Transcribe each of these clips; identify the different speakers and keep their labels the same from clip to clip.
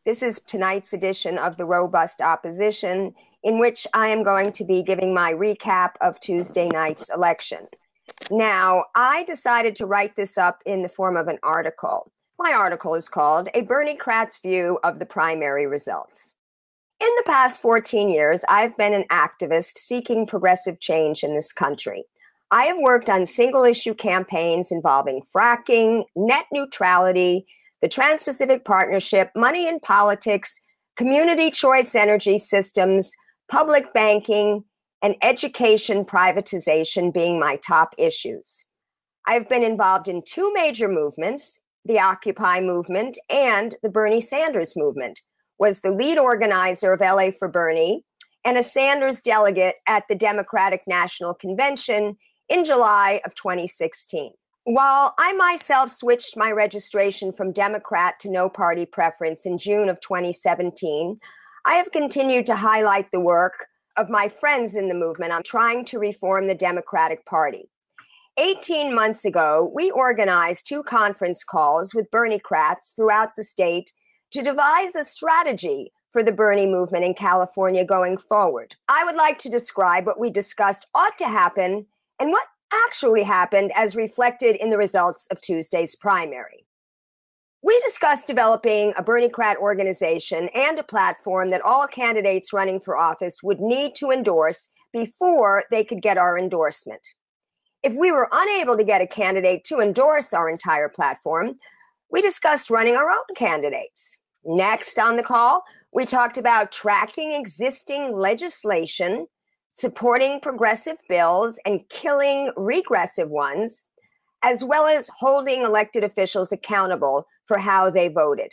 Speaker 1: This is tonight's edition of the Robust Opposition, in which I am going to be giving my recap of Tuesday night's election. Now, I decided to write this up in the form of an article. My article is called A Berniecrats View of the Primary Results. In the past 14 years, I've been an activist seeking progressive change in this country. I have worked on single-issue campaigns involving fracking, net neutrality, the Trans-Pacific Partnership, money in politics, community choice energy systems, public banking, and education privatization being my top issues. I've been involved in two major movements, the Occupy movement and the Bernie Sanders movement, was the lead organizer of LA for Bernie and a Sanders delegate at the Democratic National Convention in July of 2016. While I myself switched my registration from Democrat to no party preference in June of 2017, I have continued to highlight the work of my friends in the movement on trying to reform the Democratic Party. 18 months ago, we organized two conference calls with Berniecrats throughout the state to devise a strategy for the Bernie movement in California going forward. I would like to describe what we discussed ought to happen and what actually happened as reflected in the results of Tuesday's primary. We discussed developing a Berniecrat organization and a platform that all candidates running for office would need to endorse before they could get our endorsement. If we were unable to get a candidate to endorse our entire platform, we discussed running our own candidates. Next on the call, we talked about tracking existing legislation, supporting progressive bills and killing regressive ones, as well as holding elected officials accountable for how they voted.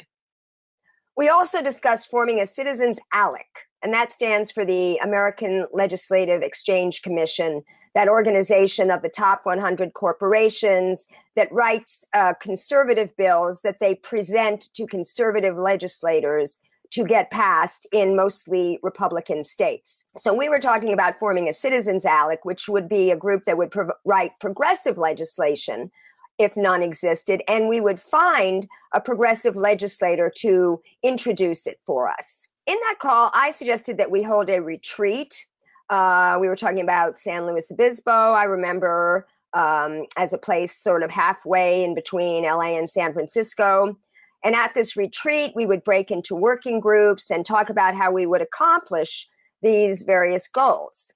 Speaker 1: We also discussed forming a Citizens ALEC, and that stands for the American Legislative Exchange Commission, that organization of the top 100 corporations that writes conservative bills that they present to conservative legislators to get passed in mostly Republican states. So we were talking about forming a Citizens ALEC, which would be a group that would write progressive legislation if none existed, and we would find a progressive legislator to introduce it for us. In that call, I suggested that we hold a retreat. We were talking about San Luis Obispo, I remember, as a place sort of halfway in between LA and San Francisco. And at this retreat, we would break into working groups and talk about how we would accomplish these various goals.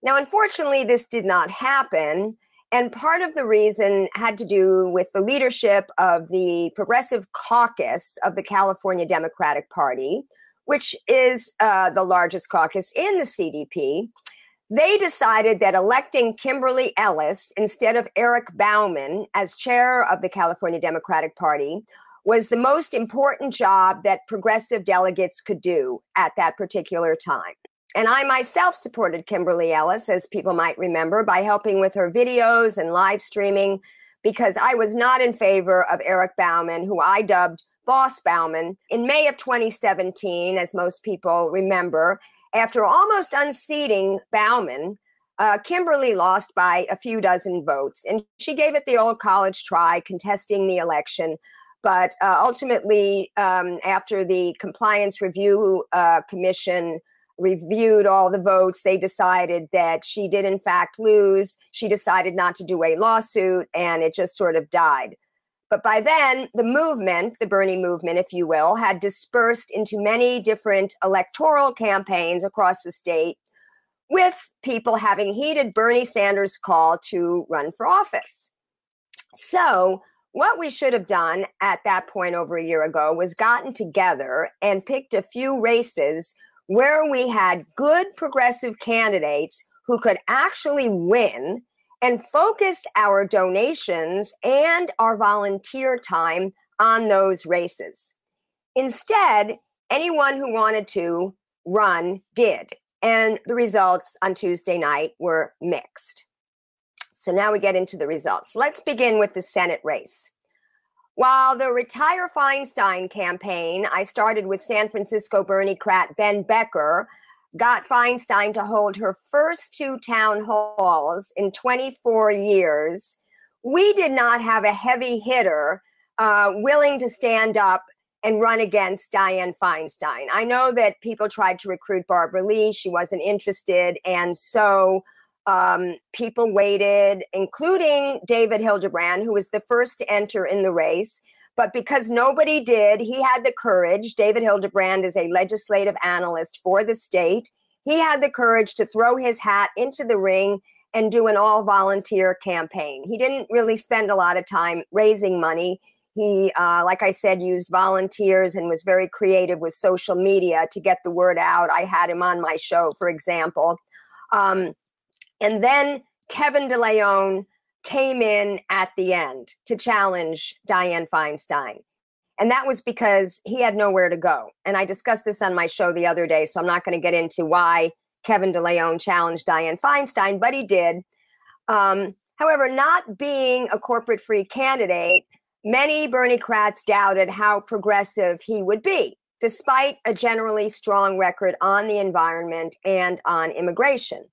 Speaker 1: Now, unfortunately, this did not happen. And part of the reason had to do with the leadership of the Progressive Caucus of the California Democratic Party, which is the largest caucus in the CDP. They decided that electing Kimberly Ellis instead of Eric Bauman as chair of the California Democratic Party was the most important job that progressive delegates could do at that particular time. And I myself supported Kimberly Ellis, as people might remember, by helping with her videos and live streaming, because I was not in favor of Eric Bauman, who I dubbed Boss Bauman. In May of 2017, as most people remember, after almost unseating Bauman, Kimberly lost by a few dozen votes, and she gave it the old college try, contesting the election. But ultimately, after the Compliance Review Commission reviewed all the votes, they decided that she did in fact lose. She decided not to do a lawsuit, and it just sort of died. But by then, the movement, the Bernie movement, if you will, had dispersed into many different electoral campaigns across the state, with people having heeded Bernie Sanders' call to run for office. So what we should have done at that point over a year ago was gotten together and picked a few races where we had good progressive candidates who could actually win and focus our donations and our volunteer time on those races. Instead, anyone who wanted to run did, and the results on Tuesday night were mixed. So now we get into the results. Let's begin with the Senate race. While the Retire Feinstein campaign I started with San Francisco Berniecrat Ben Becker got Feinstein to hold her first two town halls in 24 years, we did not have a heavy hitter willing to stand up and run against Dianne Feinstein. I know that people tried to recruit Barbara Lee. She wasn't interested. And so people waited, including David Hildebrand, who was the first to enter in the race. But because nobody did, he had the courage. David Hildebrand is a legislative analyst for the state. He had the courage to throw his hat into the ring and do an all-volunteer campaign. He didn't really spend a lot of time raising money. He, like I said, used volunteers and was very creative with social media to get the word out. I had him on my show, for example. And then Kevin DeLeon came in at the end to challenge Dianne Feinstein. And that was because he had nowhere to go. And I discussed this on my show the other day, so I'm not going to get into why Kevin DeLeon challenged Dianne Feinstein, but he did. However, not being a corporate-free candidate, many Berniecrats doubted how progressive he would be, despite a generally strong record on the environment and on immigration.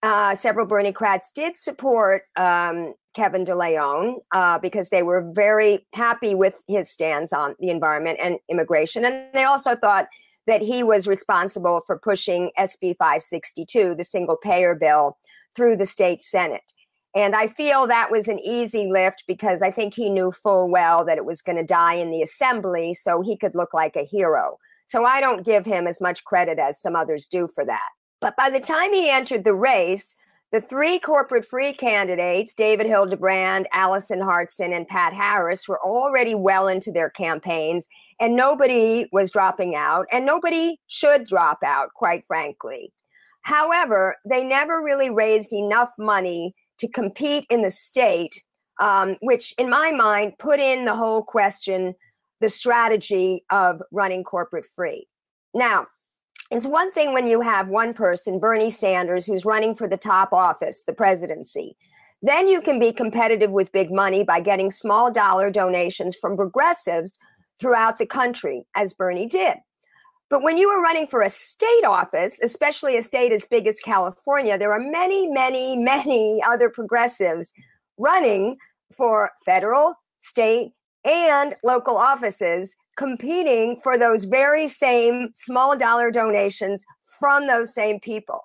Speaker 1: Several Berniecrats did support Kevin DeLeon because they were very happy with his stance on the environment and immigration. And they also thought that he was responsible for pushing SB 562, the single-payer bill, through the state Senate. And I feel that was an easy lift because I think he knew full well that it was going to die in the assembly so he could look like a hero. So I don't give him as much credit as some others do for that. But by the time he entered the race, the three corporate-free candidates, David Hildebrand, Allison Hartson, and Pat Harris, were already well into their campaigns, and nobody was dropping out, and nobody should drop out, quite frankly. However, they never really raised enough money to compete in the state, which, in my mind, put in the whole question, the strategy of running corporate-free. Now, it's one thing when you have one person, Bernie Sanders, who's running for the top office, the presidency. Then you can be competitive with big money by getting small dollar donations from progressives throughout the country, as Bernie did. But when you are running for a state office, especially a state as big as California, there are many, many, many other progressives running for federal, state, and local offices, competing for those very same small dollar donations from those same people.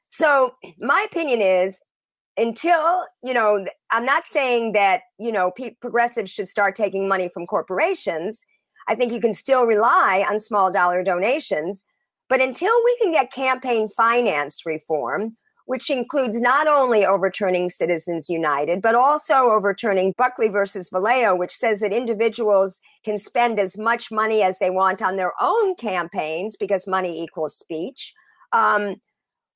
Speaker 1: So my opinion is, until, I'm not saying that, progressives should start taking money from corporations. I think you can still rely on small dollar donations. But until we can get campaign finance reform, which includes not only overturning Citizens United, but also overturning Buckley versus Vallejo, which says that individuals can spend as much money as they want on their own campaigns because money equals speech.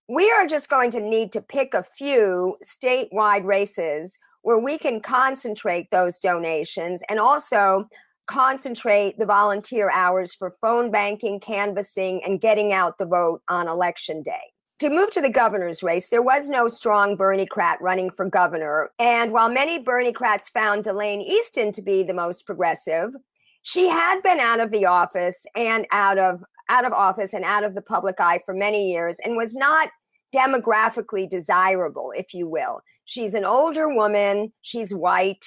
Speaker 1: We are just going to need to pick a few statewide races where we can concentrate those donations and also concentrate the volunteer hours for phone banking, canvassing, and getting out the vote on election day. To move to the governor's race, there was no strong Berniecrat running for governor. And while many Berniecrats found Elaine Easton to be the most progressive, she had been out of the office and out of the public eye for many years and was not demographically desirable, if you will. She's an older woman. She's white.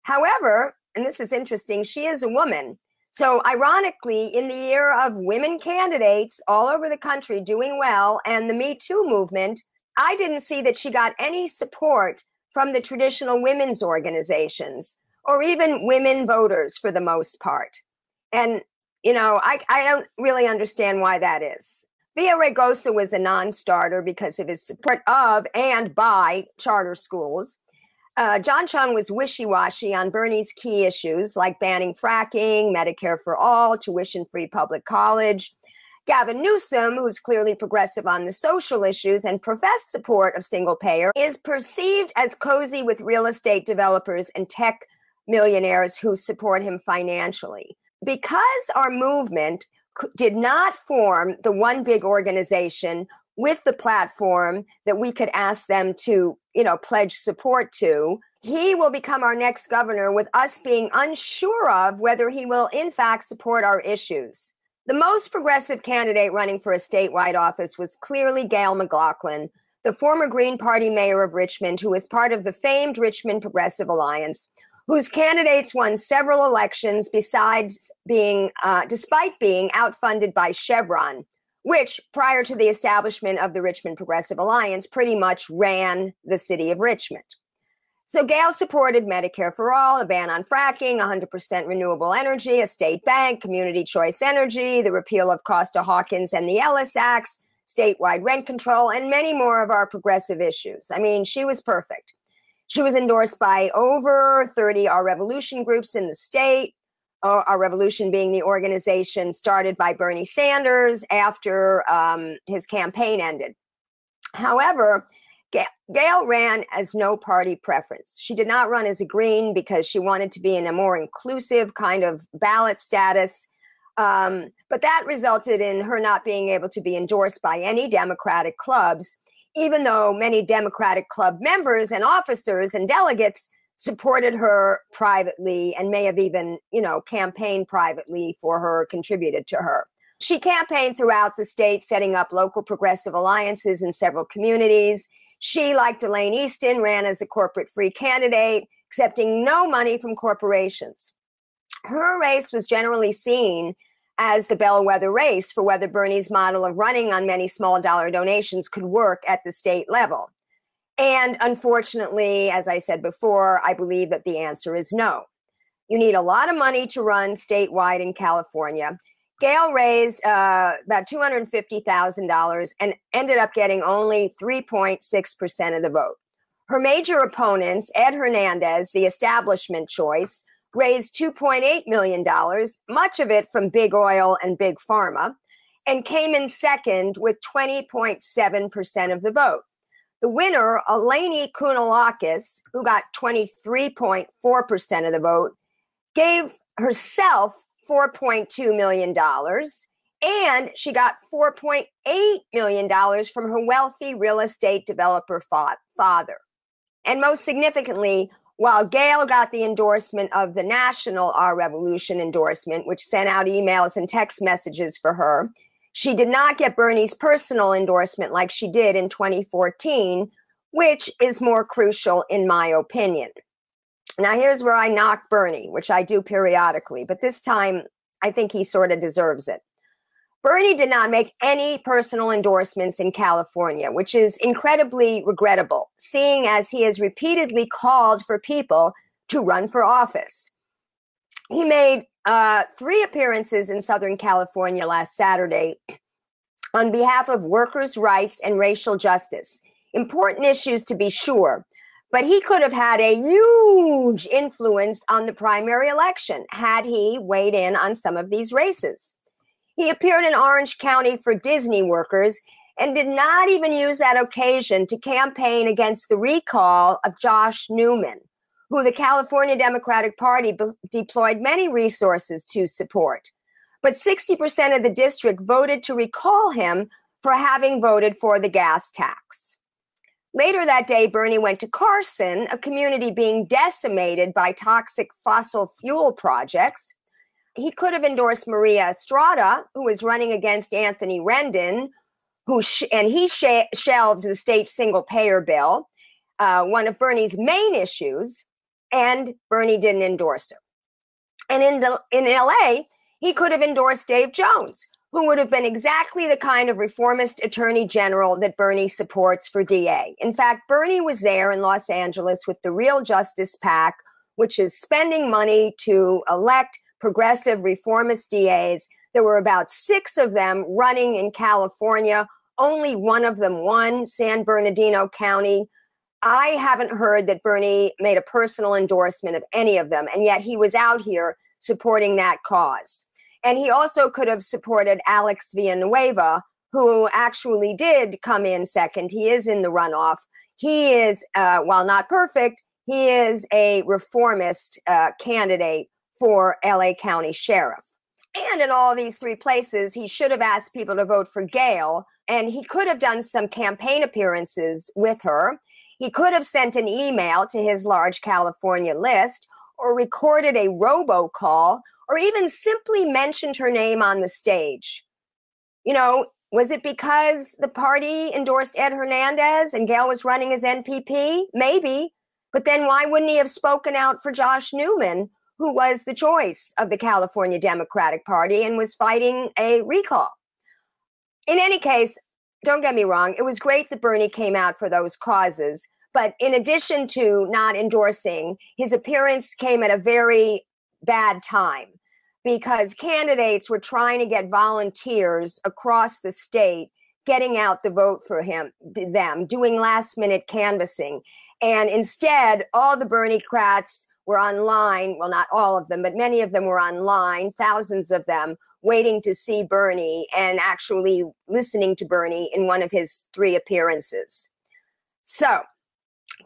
Speaker 1: However, and this is interesting, she is a woman. So ironically, in the year of women candidates all over the country doing well and the Me Too movement, I didn't see that she got any support from the traditional women's organizations or even women voters for the most part. And, I don't really understand why that is. Villaraigosa was a non-starter because of his support of and by charter schools. John Chung was wishy-washy on Bernie's key issues like banning fracking, Medicare for all, tuition-free public college. Gavin Newsom, who's clearly progressive on the social issues and professed support of single-payer, is perceived as cozy with real estate developers and tech millionaires who support him financially. Because our movement did not form the one big organization with the platform that we could ask them to, pledge support to, he will become our next governor with us being unsure of whether he will in fact support our issues. The most progressive candidate running for a statewide office was clearly Gail McLaughlin, the former Green Party mayor of Richmond, who is part of the famed Richmond Progressive Alliance, whose candidates won several elections despite being outfunded by Chevron, which, prior to the establishment of the Richmond Progressive Alliance, pretty much ran the city of Richmond. So Gale supported Medicare for all, a ban on fracking, 100% renewable energy, a state bank, community choice energy, the repeal of Costa-Hawkins and the Ellis Acts, statewide rent control, and many more of our progressive issues. I mean, she was perfect. She was endorsed by over 30 Our Revolution groups in the state, Our Revolution being the organization started by Bernie Sanders after his campaign ended. However, Gale ran as no party preference. She did not run as a Green because she wanted to be in a more inclusive kind of ballot status. But that resulted in her not being able to be endorsed by any Democratic clubs, even though many Democratic club members and officers and delegates supported her privately and may have even, campaigned privately for her, contributed to her. She campaigned throughout the state, setting up local progressive alliances in several communities. She, like Elaine Easton, ran as a corporate-free candidate, accepting no money from corporations. Her race was generally seen as the bellwether race for whether Bernie's model of running on many small dollar donations could work at the state level. And unfortunately, as I said before, I believe that the answer is no. You need a lot of money to run statewide in California. Gale raised about $250,000 and ended up getting only 3.6% of the vote. Her major opponents, Ed Hernandez, the establishment choice, raised $2.8 million, much of it from big oil and big pharma, and came in second with 20.7% of the vote. The winner, Eleni Kounalakis, who got 23.4% of the vote, gave herself $4.2 million, and she got $4.8 million from her wealthy real estate developer father. And most significantly, while Gale got the endorsement of the national Our Revolution endorsement, which sent out emails and text messages for her, she did not get Bernie's personal endorsement like she did in 2014, which is more crucial in my opinion. Now, here's where I knock Bernie, which I do periodically, but this time I think he sort of deserves it. Bernie did not make any personal endorsements in California, which is incredibly regrettable, seeing as he has repeatedly called for people to run for office. He made 3 appearances in Southern California last Saturday on behalf of workers' rights and racial justice. Important issues to be sure, but he could have had a huge influence on the primary election had he weighed in on some of these races. He appeared in Orange County for Disney workers and did not even use that occasion to campaign against the recall of Josh Newman, who the California Democratic Party deployed many resources to support. But 60% of the district voted to recall him for having voted for the gas tax. Later that day, Bernie went to Carson, a community being decimated by toxic fossil fuel projects. He could have endorsed Maria Estrada, who was running against Anthony Rendon, he shelved the state single-payer bill, one of Bernie's main issues, and Bernie didn't endorse her. And in LA, he could have endorsed Dave Jones, who would have been exactly the kind of reformist attorney general that Bernie supports for DA. In fact, Bernie was there in Los Angeles with the Real Justice PAC, which is spending money to elect progressive reformist DAs. There were about 6 of them running in California. Only one of them won, San Bernardino County. I haven't heard that Bernie made a personal endorsement of any of them, and yet he was out here supporting that cause. And he also could have supported Alex Villanueva, who actually did come in second. He is in the runoff. He is, while not perfect, he is a reformist candidate for LA County Sheriff. And in all these 3 places, he should have asked people to vote for Gale, and he could have done some campaign appearances with her. He could have sent an email to his large California list, or recorded a robocall, or even simply mentioned her name on the stage. Was it because the party endorsed Ed Hernandez and Gale was running as NPP? Maybe. But then why wouldn't he have spoken out for Josh Newman, who was the choice of the California Democratic Party and was fighting a recall? In any case, don't get me wrong, it was great that Bernie came out for those causes. But in addition to not endorsing, his appearance came at a very bad time because candidates were trying to get volunteers across the state getting out the vote for them, doing last minute canvassing. And instead, all the Berniecrats were online. Well, not all of them, but many of them were online, thousands of them, waiting to see Bernie and actually listening to Bernie in one of his 3 appearances. So,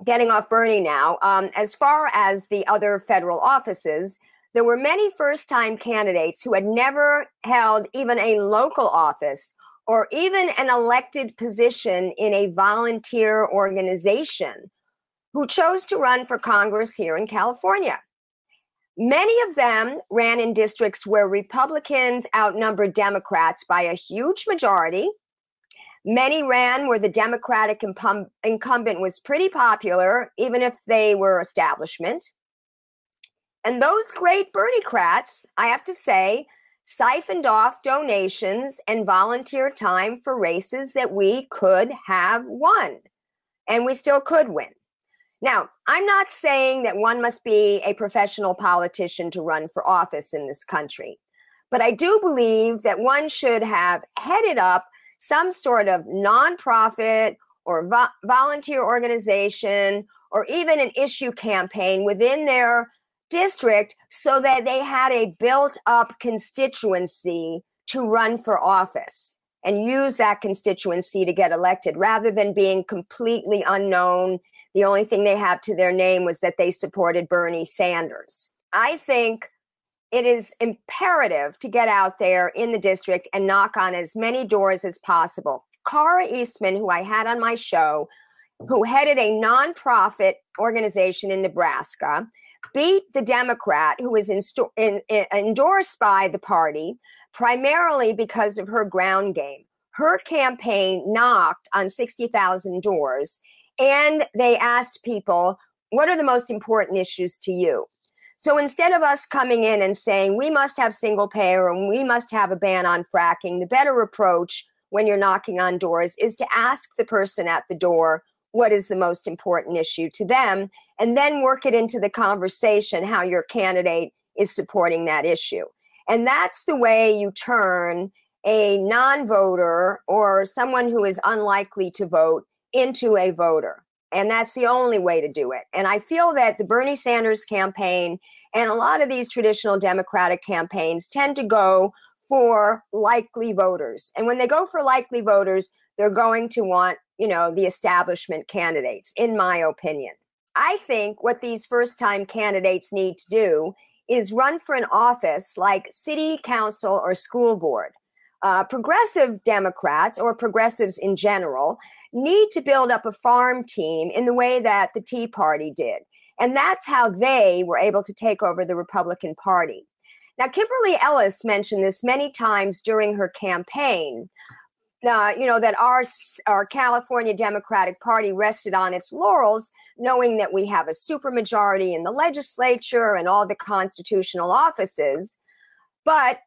Speaker 1: getting off Bernie now, as far as the other federal offices, there were many first-time candidates who had never held even a local office or even an elected position in a volunteer organization who chose to run for Congress here in California. Many of them ran in districts where Republicans outnumbered Democrats by a huge majority. Many ran where the Democratic incumbent was pretty popular, even if they were establishment. And those great Berniecrats, I have to say, siphoned off donations and volunteer time for races that we could have won, and we still could win. Now, I'm not saying that one must be a professional politician to run for office in this country, but I do believe that one should have headed up some sort of nonprofit or volunteer organization or even an issue campaign within their district so that they had a built-up constituency to run for office and use that constituency to get elected rather than being completely unknown. The only thing they have to their name was that they supported Bernie Sanders. I think it is imperative to get out there in the district and knock on as many doors as possible. Cara Eastman, who I had on my show, who headed a nonprofit organization in Nebraska, beat the Democrat who was endorsed by the party primarily because of her ground game. Her campaign knocked on 60,000 doors, and they asked people, what are the most important issues to you? So instead of us coming in and saying we must have single payer and we must have a ban on fracking, the better approach when you're knocking on doors is to ask the person at the door what is the most important issue to them, and then work it into the conversation how your candidate is supporting that issue. And that's the way you turn a non-voter or someone who is unlikely to vote into a voter. And that's the only way to do it. And I feel that the Bernie Sanders campaign and a lot of these traditional Democratic campaigns tend to go for likely voters. And when they go for likely voters, they're going to want, the establishment candidates, in my opinion. I think what these first-time candidates need to do is run for an office like city council or school board. Progressive Democrats or progressives in general need to build up a farm team in the way that the Tea Party did. And that's how they were able to take over the Republican Party. Now, Kimberly Ellis mentioned this many times during her campaign, that our California Democratic Party rested on its laurels, knowing that we have a supermajority in the legislature and all the constitutional offices. But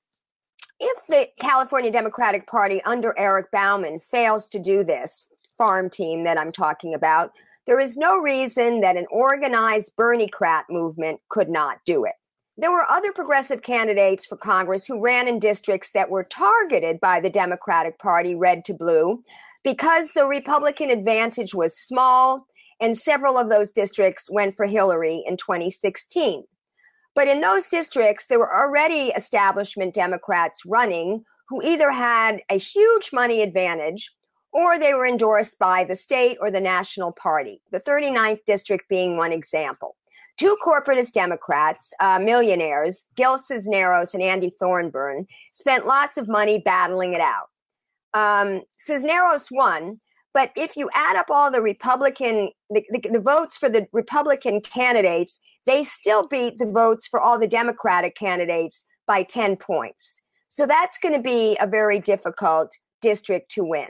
Speaker 1: if the California Democratic Party under Eric Bauman fails to do this farm team that I'm talking about, there is no reason that an organized Berniecrat movement could not do it. There were other progressive candidates for Congress who ran in districts that were targeted by the Democratic Party, red to blue, because the Republican advantage was small, and several of those districts went for Hillary in 2016. But in those districts, there were already establishment Democrats running who either had a huge money advantage or they were endorsed by the state or the national party, the 39th district being one example. Two corporatist Democrats, millionaires, Gil Cisneros and Andy Thornburn, spent lots of money battling it out. Cisneros won, but if you add up all the the votes for the Republican candidates, they still beat the votes for all the Democratic candidates by 10 points. So that's going to be a very difficult district to win.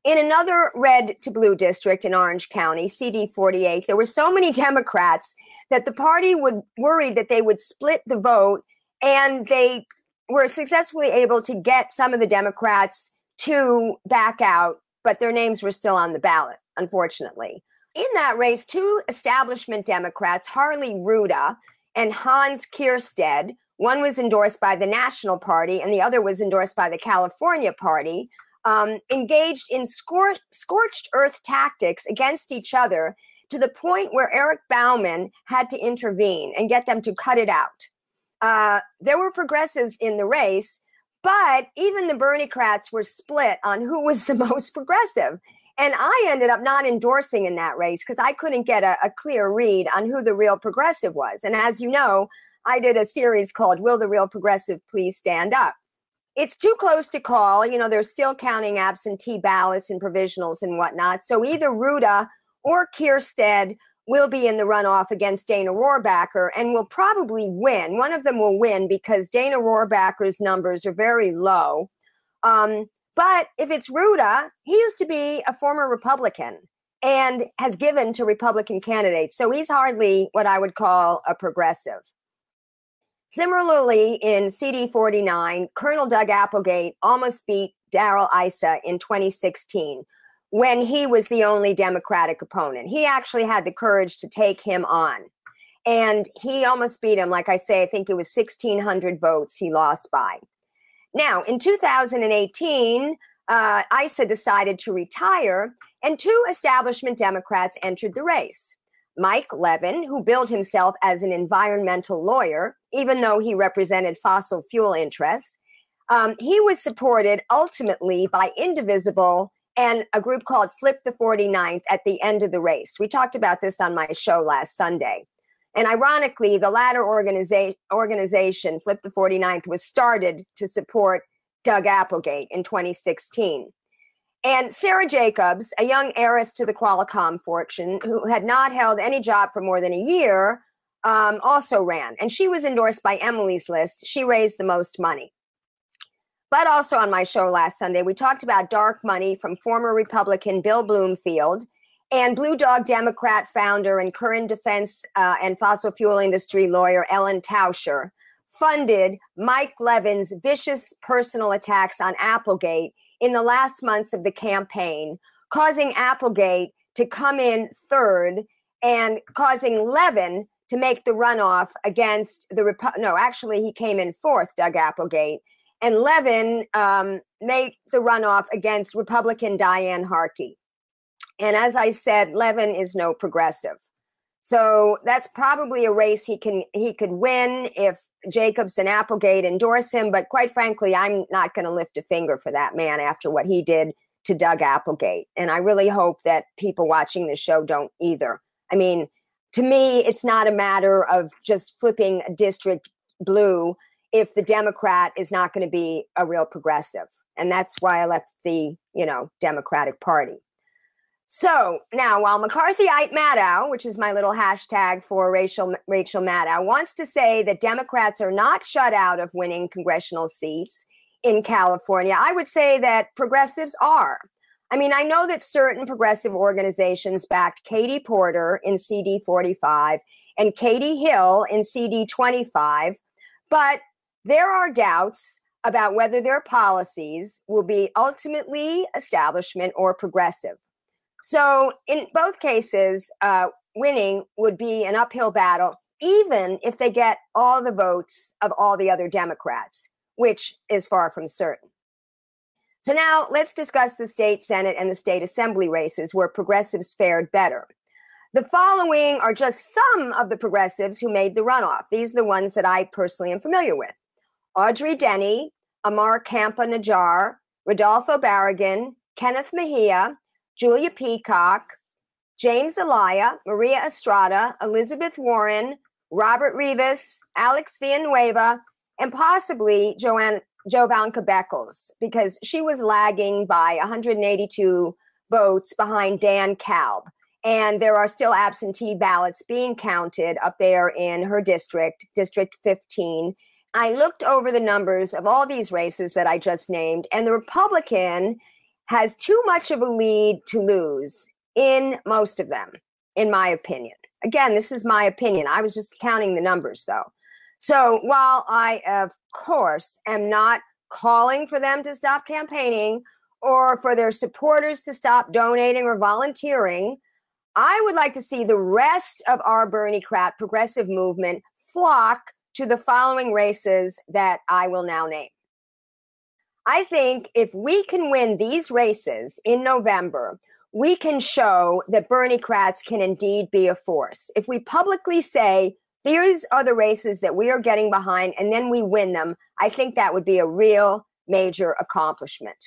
Speaker 1: In another red to blue district in Orange County, CD 48, there were so many Democrats that the party would worry that they would split the vote, and they were successfully able to get some of the Democrats to back out, but their names were still on the ballot, unfortunately. In that race, two establishment Democrats, Harley Ruda and Hans Kierstead, one was endorsed by the National Party and the other was endorsed by the California Party, engaged in scorched earth tactics against each other to the point where Eric Bauman had to intervene and get them to cut it out. There were progressives in the race, but even the Berniecrats were split on who was the most progressive. And I ended up not endorsing in that race because I couldn't get a clear read on who the real progressive was. And as you know, I did a series called Will the Real Progressive Please Stand Up? It's too close to call. You know, they're still counting absentee ballots and provisionals and whatnot. So either Ruda or Kierstead will be in the runoff against Dana Rohrabacher and will probably win. One of them will win because Dana Rohrabacher's numbers are very low. But if it's Ruda, he used to be a former Republican and has given to Republican candidates. So he's hardly what I would call a progressive. Similarly, in CD 49, Colonel Doug Applegate almost beat Darrell Issa in 2016 when he was the only Democratic opponent. He actually had the courage to take him on. And he almost beat him. Like I say, I think it was 1,600 votes he lost by. Now, in 2018, Issa decided to retire, and two establishment Democrats entered the race. Mike Levin, who billed himself as an environmental lawyer, even though he represented fossil fuel interests, he was supported ultimately by Indivisible and a group called Flip the 49th at the end of the race. We talked about this on my show last Sunday. And ironically, the latter organization, Flip the 49th, was started to support Doug Applegate in 2016. And Sarah Jacobs, a young heiress to the Qualcomm fortune, who had not held any job for more than a year, also ran. And she was endorsed by Emily's List. She raised the most money. But also on my show last Sunday, we talked about dark money from former Republican Bill Bloomfield and Blue Dog Democrat founder and current defense and fossil fuel industry lawyer Ellen Tauscher funded Mike Levin's vicious personal attacks on Applegate in the last months of the campaign, causing Applegate to come in third and causing Levin to make the runoff against actually he came in fourth, Doug Applegate, and Levin made the runoff against Republican Diane Harkey. And as I said, Levin is no progressive. So that's probably a race he could win if Jacobs and Applegate endorse him. But quite frankly, I'm not going to lift a finger for that man after what he did to Doug Applegate. And I really hope that people watching the show don't either. I mean, to me, it's not a matter of just flipping a district blue if the Democrat is not going to be a real progressive. And that's why I left the, Democratic Party. So now, while McCarthyite Maddow, which is my little hashtag for Rachel Maddow, wants to say that Democrats are not shut out of winning congressional seats in California, I would say that progressives are. I mean, I know that certain progressive organizations backed Katie Porter in CD 45 and Katie Hill in CD 25, but there are doubts about whether their policies will be ultimately establishment or progressive. So in both cases, winning would be an uphill battle, even if they get all the votes of all the other Democrats, which is far from certain. So now let's discuss the state Senate and the state assembly races where progressives fared better. The following are just some of the progressives who made the runoff. These are the ones that I personally am familiar with. Audrey Denny, Amar Campa Najjar, Rodolfo Barragan, Kenneth Mejia, Julia Peacock, James Zelaya, Maria Estrada, Elizabeth Warren, Robert Rivas, Alex Villanueva, and possibly Jovanka Beckles, because she was lagging by 182 votes behind Dan Kalb. And there are still absentee ballots being counted up there in her district, District 15. I looked over the numbers of all these races that I just named, and the Republican has too much of a lead to lose in most of them, in my opinion. Again, this is my opinion. I was just counting the numbers, though. So while I, of course, am not calling for them to stop campaigning or for their supporters to stop donating or volunteering, I would like to see the rest of our Berniecrat progressive movement flock to the following races that I will now name. I think if we can win these races in November, we can show that Berniecrats can indeed be a force. If we publicly say, these are the races that we are getting behind, and then we win them, I think that would be a real major accomplishment.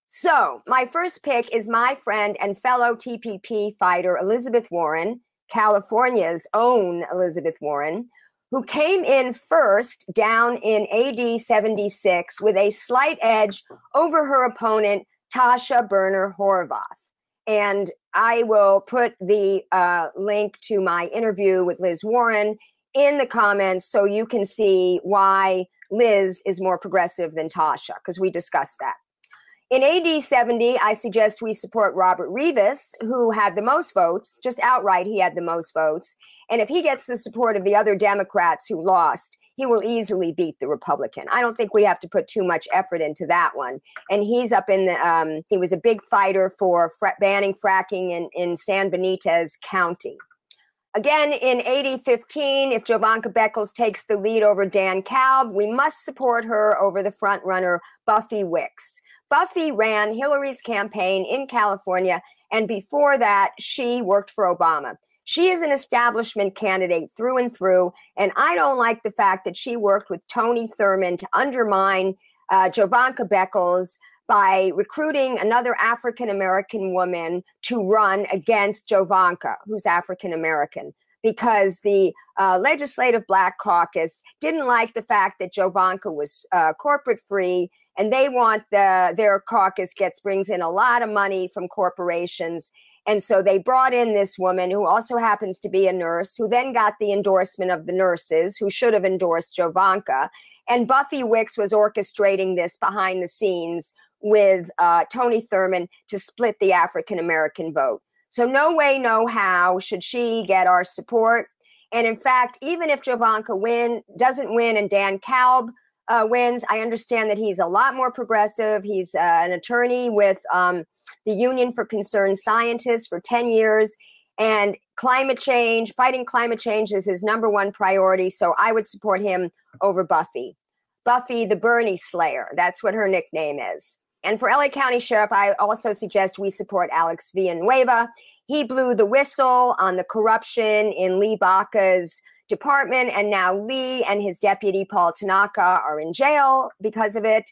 Speaker 1: So my first pick is my friend and fellow TPP fighter, Elizabeth Warren, California's own Elizabeth Warren, who came in first down in AD 76 with a slight edge over her opponent, Tasha Burner Horvath. And I will put the link to my interview with Liz Warren in the comments so you can see why Liz is more progressive than Tasha, because we discussed that. In AD 70, I suggest we support Robert Rivas, who had the most votes, just outright he had the most votes. And if he gets the support of the other Democrats who lost, he will easily beat the Republican. I don't think we have to put too much effort into that one. And he's up in the, he was a big fighter for banning fracking in San Benitez County. Again, in AD 15, if Jovanka Beckles takes the lead over Dan Kalb, we must support her over the front runner, Buffy Wicks. Buffy ran Hillary's campaign in California, and before that, she worked for Obama. She is an establishment candidate through and through, and I don't like the fact that she worked with Tony Thurmond to undermine Jovanka Beckles by recruiting another African-American woman to run against Jovanka, who's African-American, because the Legislative Black Caucus didn't like the fact that Jovanka was corporate-free, and they want their caucus brings in a lot of money from corporations. And so they brought in this woman who also happens to be a nurse, who then got the endorsement of the nurses who should have endorsed Jovanka. And Buffy Wicks was orchestrating this behind the scenes with Tony Thurmond to split the African-American vote. So no way, no how should she get our support. And in fact, even if Jovanka doesn't win and Dan Kalb wins, I understand that he's a lot more progressive. He's an attorney with the Union for Concerned Scientists for 10 years. And fighting climate change is his number one priority. So I would support him over Buffy. Buffy the Bernie Slayer. That's what her nickname is. And for LA County Sheriff, I also suggest we support Alex Villanueva. He blew the whistle on the corruption in Lee Baca's department, and now Lee and his deputy, Paul Tanaka, are in jail because of it.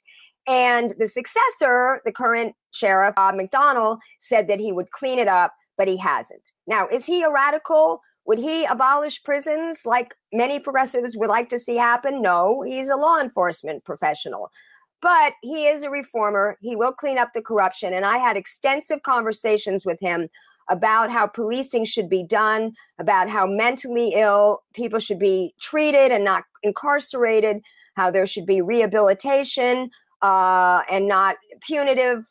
Speaker 1: And the successor, the current sheriff, Bob McDonnell, said that he would clean it up, but he hasn't. Now, is he a radical? Would he abolish prisons like many progressives would like to see happen? No, he's a law enforcement professional. But he is a reformer. He will clean up the corruption. And I had extensive conversations with him about how policing should be done, about how mentally ill people should be treated and not incarcerated, how there should be rehabilitation and not punitive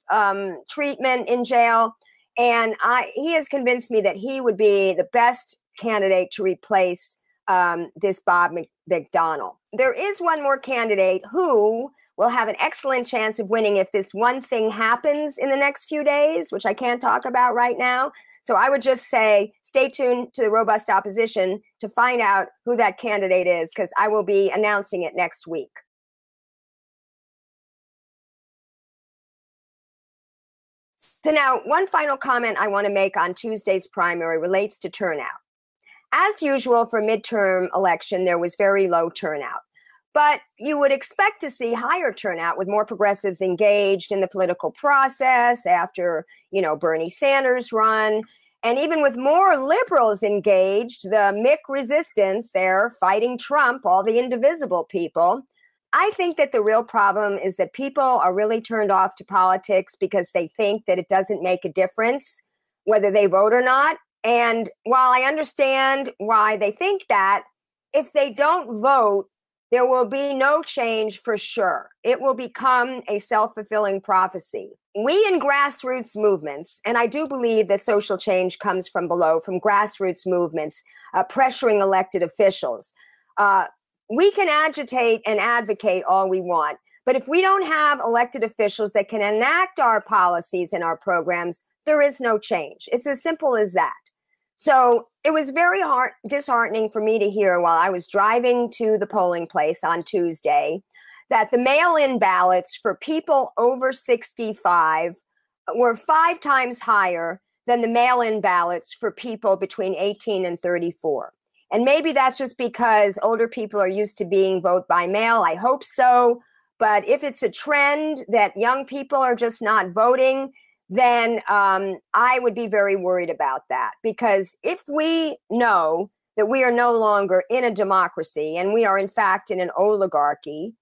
Speaker 1: treatment in jail. And he has convinced me that he would be the best candidate to replace this Bob McDonnell. There is one more candidate who will have an excellent chance of winning if this one thing happens in the next few days, which I can't talk about right now. So I would just say, stay tuned to the Robust Opposition to find out who that candidate is, because I will be announcing it next week. So now, one final comment I want to make on Tuesday's primary relates to turnout. As usual for midterm election, there was very low turnout. But you would expect to see higher turnout with more progressives engaged in the political process after, Bernie Sanders' run. And even with more liberals engaged, the Mick resistance there fighting Trump, all the indivisible people. I think that the real problem is that people are really turned off to politics because they think that it doesn't make a difference whether they vote or not. And while I understand why they think that, if they don't vote, there will be no change for sure. It will become a self-fulfilling prophecy. We in grassroots movements, and I do believe that social change comes from below, from grassroots movements, pressuring elected officials. We can agitate and advocate all we want, but if we don't have elected officials that can enact our policies and our programs, there is no change. It's as simple as that. So it was very disheartening for me to hear while I was driving to the polling place on Tuesday that the mail-in ballots for people over 65 were 5 times higher than the mail-in ballots for people between 18 and 34. And maybe that's just because older people are used to being vote by mail. I hope so. But if it's a trend that young people are just not voting, then I would be very worried about that. Because if we know that we are no longer in a democracy and we are in fact in an oligarchy,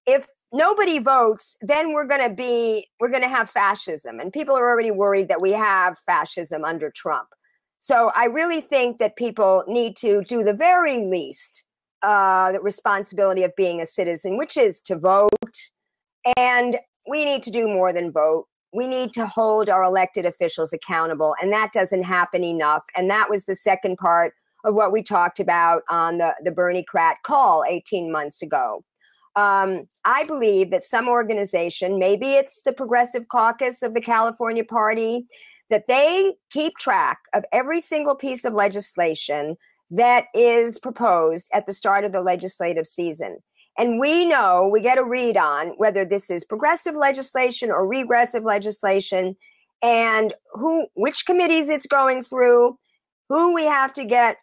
Speaker 1: if nobody votes, then we're going to have fascism. And people are already worried that we have fascism under Trump. So I really think that people need to do the very least, the responsibility of being a citizen, which is to vote. And we need to do more than vote. We need to hold our elected officials accountable, and that doesn't happen enough. And that was the second part of what we talked about on the Berniecrat call 18 months ago. I believe that some organization, maybe it's the Progressive Caucus of the California Party, that they keep track of every single piece of legislation that is proposed at the start of the legislative season. And we know, we get a read on whether this is progressive legislation or regressive legislation, and which committees it's going through, who we have to get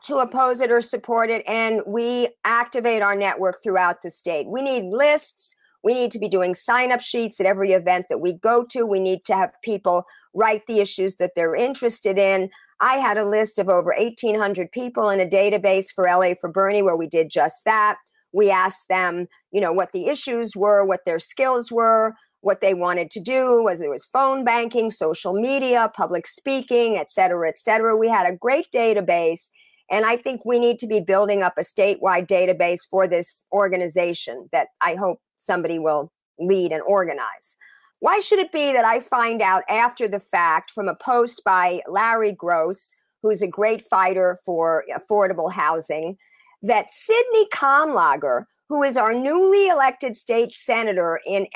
Speaker 1: to oppose it or support it, and we activate our network throughout the state. We need lists. We need to be doing sign-up sheets at every event that we go to. We need to have people write the issues that they're interested in. I had a list of over 1,800 people in a database for LA for Bernie where we did just that. We asked them, what the issues were, what their skills were, what they wanted to do, whether it was phone banking, social media, public speaking, et cetera, et cetera. We had a great database. And I think we need to be building up a statewide database for this organization that I hope somebody will lead and organize. Why should it be that I find out after the fact from a post by Larry Gross, who's a great fighter for affordable housing, that Sidney Kamlager, who is our newly elected state senator in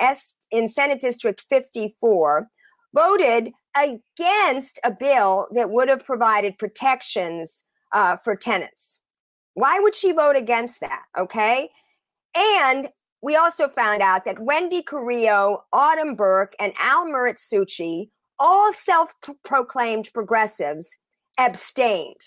Speaker 1: Senate District 54, voted against a bill that would have provided protections for tenants? Why would she vote against that? Okay. And we also found out that Wendy Carrillo, Autumn Burke, and Al Muratsuchi, all self-proclaimed progressives, abstained.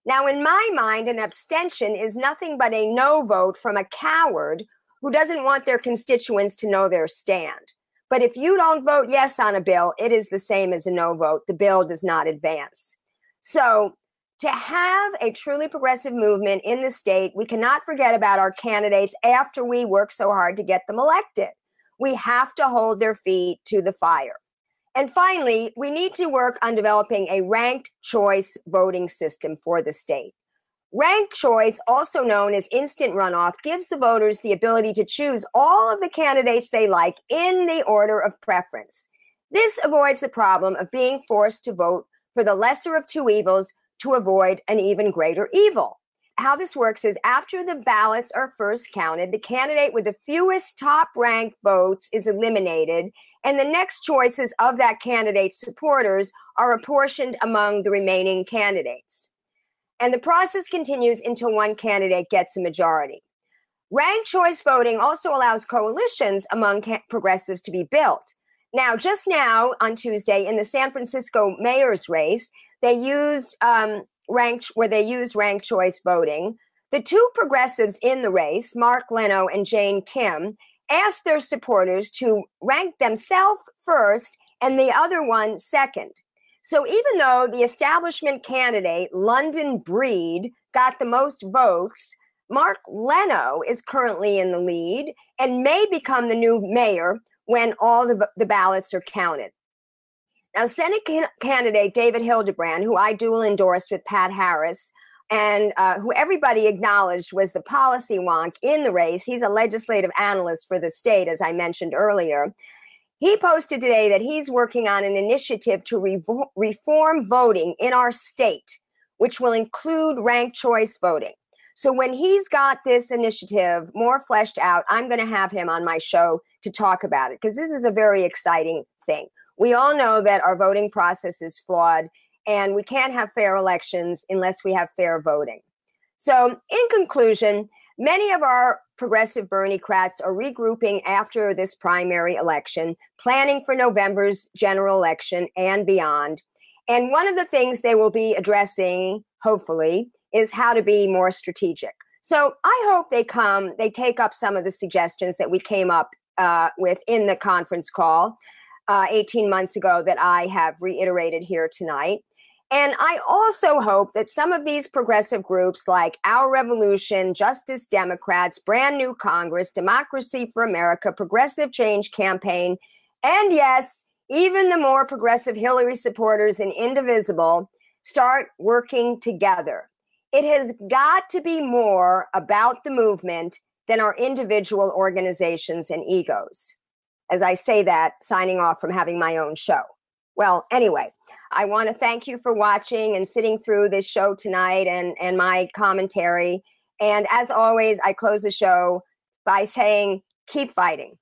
Speaker 1: Now, in my mind, an abstention is nothing but a no vote from a coward who doesn't want their constituents to know their stand. But if you don't vote yes on a bill, it is the same as a no vote. The bill does not advance. So to have a truly progressive movement in the state, we cannot forget about our candidates after we work so hard to get them elected. We have to hold their feet to the fire. And finally, we need to work on developing a ranked choice voting system for the state. Ranked choice, also known as instant runoff, gives the voters the ability to choose all of the candidates they like in the order of preference. This avoids the problem of being forced to vote for the lesser of two evils to avoid an even greater evil. How this works is after the ballots are first counted, the candidate with the fewest top-ranked votes is eliminated, and the next choices of that candidate's supporters are apportioned among the remaining candidates. And the process continues until one candidate gets a majority. Ranked choice voting also allows coalitions among progressives to be built. Now, just now on Tuesday in the San Francisco mayor's race, they used ranked choice voting. The two progressives in the race, Mark Leno and Jane Kim, asked their supporters to rank themselves first and the other one second. So even though the establishment candidate, London Breed, got the most votes, Mark Leno is currently in the lead and may become the new mayor when all the ballots are counted. Now, Senate candidate David Hildebrand, who I dual endorsed with Pat Harris, and who everybody acknowledged was the policy wonk in the race. He's a legislative analyst for the state, as I mentioned earlier. He posted today that he's working on an initiative to reform voting in our state, which will include ranked choice voting. So when he's got this initiative more fleshed out, I'm going to have him on my show to talk about it, because this is a very exciting thing. We all know that our voting process is flawed, and we can't have fair elections unless we have fair voting. So in conclusion, many of our progressive Berniecrats are regrouping after this primary election, planning for November's general election and beyond. And one of the things they will be addressing, hopefully, is how to be more strategic. So I hope they take up some of the suggestions that we came up with in the conference call 18 months ago that I have reiterated here tonight. And I also hope that some of these progressive groups like Our Revolution, Justice Democrats, Brand New Congress, Democracy for America, Progressive Change Campaign, and yes, even the more progressive Hillary supporters in Indivisible start working together. It has got to be more about the movement than our individual organizations and egos. As I say that, signing off from having my own show. Well, anyway, I want to thank you for watching and sitting through this show tonight and my commentary. And as always, I close the show by saying, keep fighting.